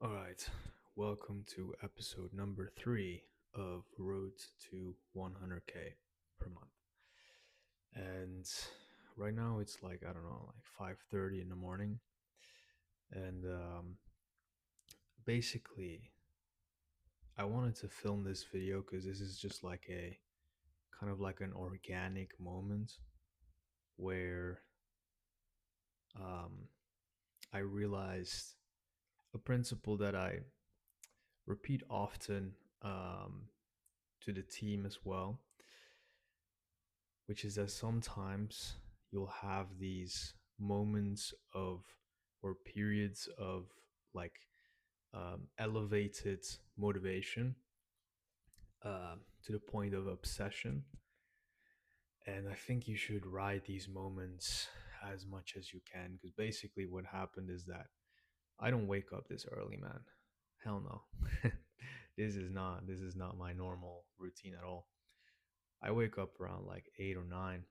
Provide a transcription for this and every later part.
All right, welcome to episode number 3 of Road to 100K per month. And right now it's like I don't know, like 5:30 in the morning, and basically I wanted to film this video because this is just like a kind of like an organic moment where um, I realized a principle that I repeat often um, to the team as well, which is that sometimes you'll have these moments of or periods of like elevated motivation to the point of obsession. And I think you should ride these moments as much as you can because basically what happened is that I don't wake up this early, man. Hell no. This is not my normal routine at all. I wake up around like 8 or 9,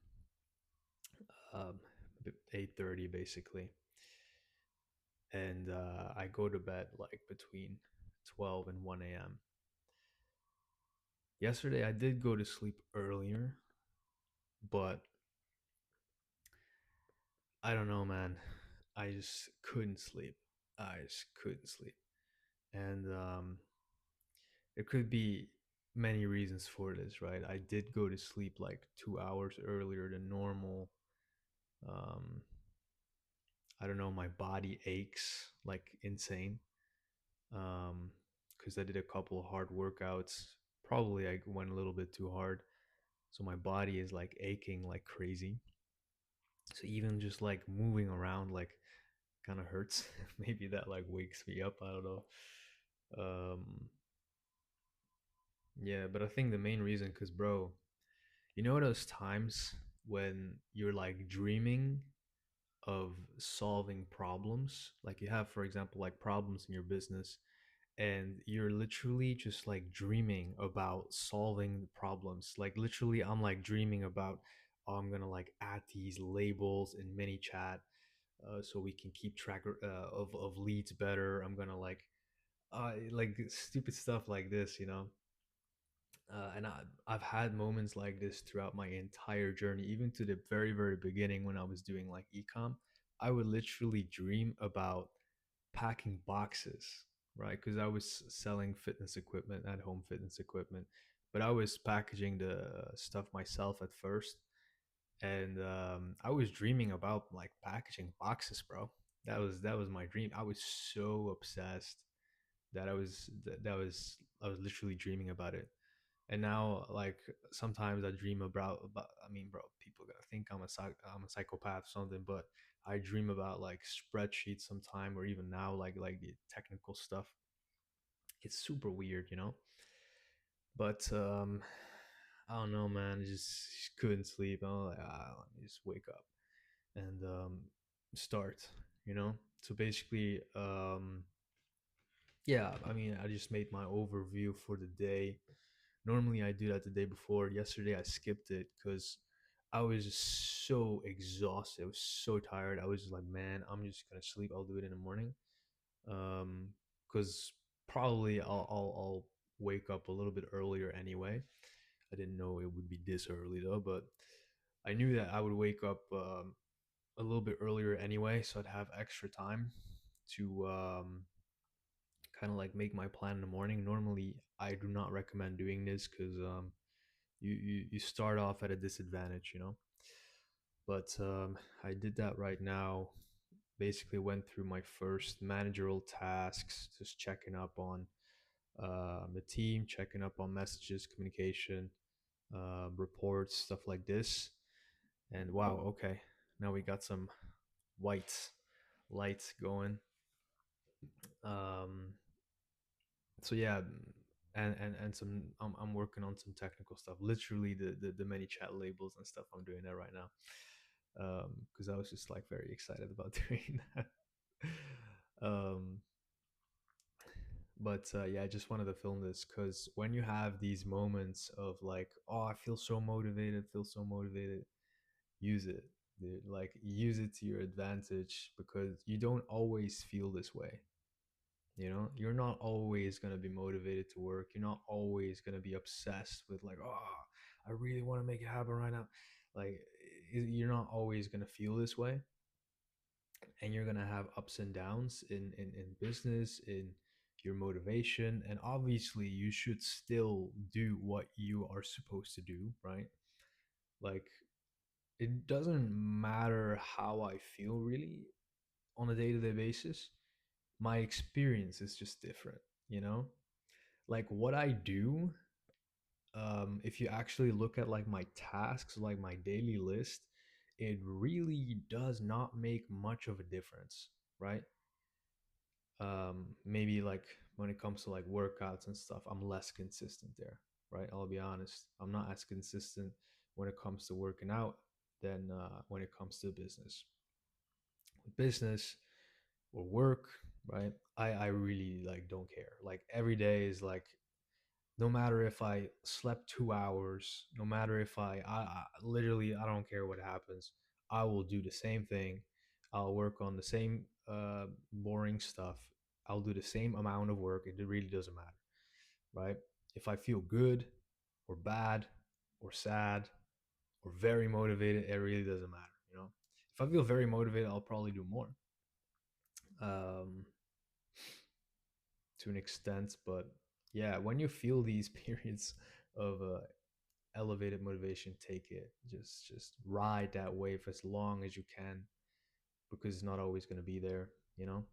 um 8:30 basically, and I go to bed like between 12 and 1 a.m. Yesterday I did go to sleep earlier, but I don't know, man. I just couldn't sleep. I just couldn't sleep. And there could be many reasons for this, right? I did go to sleep like 2 hours earlier than normal. Um, I don't know, my body aches like insane. Because I did a couple of hard workouts. Probably I went a little bit too hard. So my body is like aching like crazy. So even just like moving around like kind of hurts. Maybe that like wakes me up. I don't know. Um, yeah, but I think the main reason, because bro, you know those times when you're like dreaming of solving problems? Like you have, for example, like problems in your business and you're literally just like dreaming about solving the problems. Like literally I'm like dreaming about, oh, I'm gonna like add these labels in ManyChat so we can keep track of leads better. I'm gonna like stupid stuff like this, and I've had moments like this throughout my entire journey, even to the very, very beginning when I was doing like ecom. I would literally dream about packing boxes, right? Because I was selling fitness equipment, at home fitness equipment, but I was packaging the stuff myself at first. And I was dreaming about like packaging boxes, bro. That was my dream. I was so obsessed that I was literally dreaming about it. And now like sometimes I dream about, I mean, bro, people gonna think I'm a psychopath or something, but I dream about like spreadsheets sometime, or even now like the technical stuff. It's super weird, but I don't know, man. Just couldn't sleep. I was like, let me just wake up and start, so basically, yeah, I mean, I just made my overview for the day. Normally, I do that the day before. Yesterday, I skipped it because I was just so exhausted. I was so tired. I was just like, man, I'm just gonna sleep. I'll do it in the morning. Because probably I'll wake up a little bit earlier anyway. I didn't know it would be this early though, but I knew that I would wake up a little bit earlier anyway, so I'd have extra time to kind of like make my plan in the morning. Normally, I do not recommend doing this because you start off at a disadvantage, But I did that right now. Basically, went through my first managerial tasks, just checking up on the team, checking up on messages, communication, reports, stuff like this. And wow, okay, now we got some white lights going. Um, so yeah, and some I'm working on some technical stuff. Literally the many chat labels and stuff. I'm doing that right now because I was just like very excited about doing that. um, but yeah, I just wanted to film this because when you have these moments of like, oh, I feel so motivated, use it, dude. Like use it to your advantage because you don't always feel this way. You know, you're not always going to be motivated to work. You're not always going to be obsessed with like, oh, I really want to make it happen right now. Like, you're not always going to feel this way, and you're going to have ups and downs in business, in your motivation. And obviously you should still do what you are supposed to do, right? Like, it doesn't matter how I feel really on a day-to-day basis. My experience is just different, you know? Like what I do, if you actually look at like my tasks, like my daily list, it really does not make much of a difference, right? Maybe like when it comes to like workouts and stuff, I'm less consistent there, right? I'll be honest, I'm not as consistent when it comes to working out than when it comes to business or work, right? I really like don't care. Like every day is like, no matter if I slept 2 hours, no matter if I literally, I don't care what happens. I will do the same thing. I'll work on the same boring stuff. I'll do the same amount of work. It really doesn't matter, right? If I feel good or bad or sad or very motivated, it really doesn't matter, you know? If I feel very motivated, I'll probably do more. Um, to an extent, but yeah, when you feel these periods of elevated motivation, take it. Just ride that wave as long as you can, because it's not always going to be there, you know.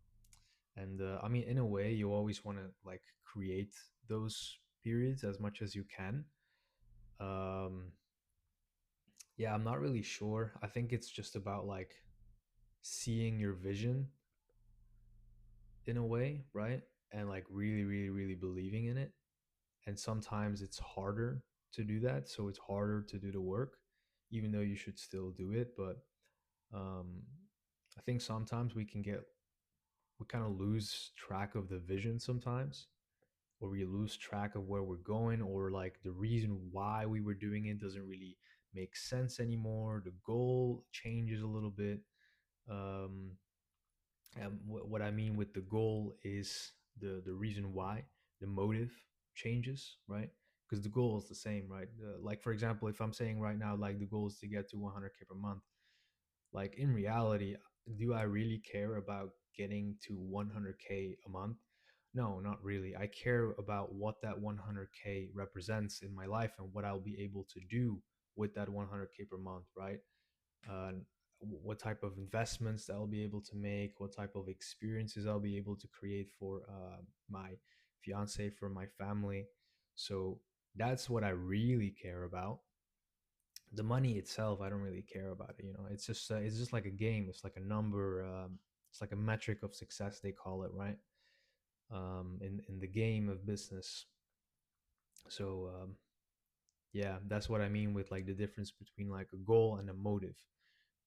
And I mean, in a way, you always want to like create those periods as much as you can. um yeah, I'm not really sure. I think it's just about like seeing your vision in a way, right? And like really really really believing in it. And sometimes it's harder to do that, so it's harder to do the work, even though you should still do it. But um, I think sometimes we kind of lose track of the vision sometimes, or we lose track of where we're going, or like the reason why we were doing it doesn't really make sense anymore. The goal changes a little bit. um, and what I mean with the goal is the reason why, the motive changes, right? Because the goal is the same, right? Like for example, if I'm saying right now, like the goal is to get to 100K per month, like in reality, do I really care about getting to 100K a month? No, not really. I care about what that 100K represents in my life and what I'll be able to do with that 100K per month, right? uh, what type of investments that I'll be able to make, what type of experiences I'll be able to create for my fiance, for my family. So that's what I really care about. The money itself, I don't really care about it. You know, it's just like a game. It's like a number. It's like a metric of success, they call it, right? In the game of business. So yeah, that's what I mean with like the difference between like a goal and a motive,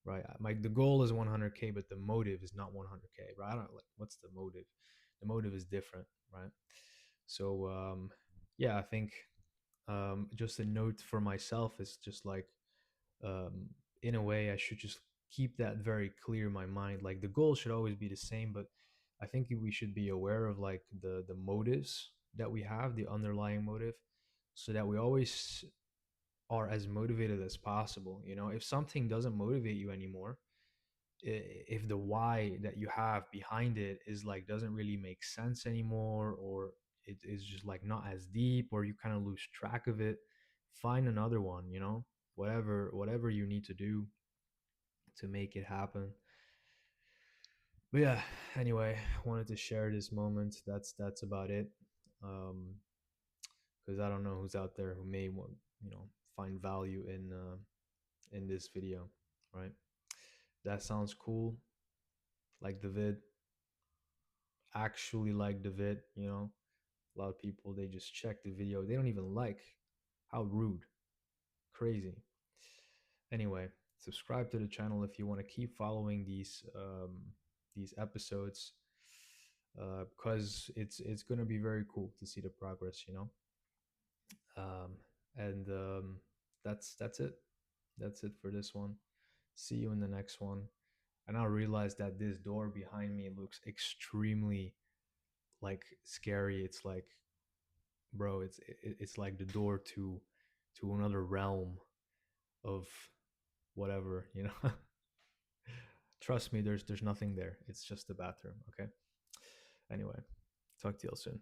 right? Like the goal is 100K, but the motive is not 100K, right? I don't like, what's the motive? The motive is different, right? So yeah, I think just a note for myself is just like, um, in a way, I should just keep that very clear in my mind. Like the goal should always be the same, but I think we should be aware of like the motives that we have, the underlying motive, so that we always are as motivated as possible. You know, if something doesn't motivate you anymore, if the why that you have behind it is like doesn't really make sense anymore, or it is just like not as deep, or you kind of lose track of it, find another one, you know, whatever you need to do to make it happen. But yeah, anyway, I wanted to share this moment. That's about it. um because I don't know who's out there who may want, you know, find value in this video, right? That sounds cool. Like the vid, actually like the vid, you know. A lot of people, they just check the video, they don't even like. How rude. Crazy. Anyway, subscribe to the channel if you want to keep following these episodes, because it's going to be very cool to see the progress, you know. And that's it. That's it for this one. See you in the next one. I now realize that this door behind me looks extremely like scary. It's like, bro, it's like the door to another realm of whatever, you know. Trust me, there's nothing there. It's just the bathroom. Okay. Anyway, talk to you all soon.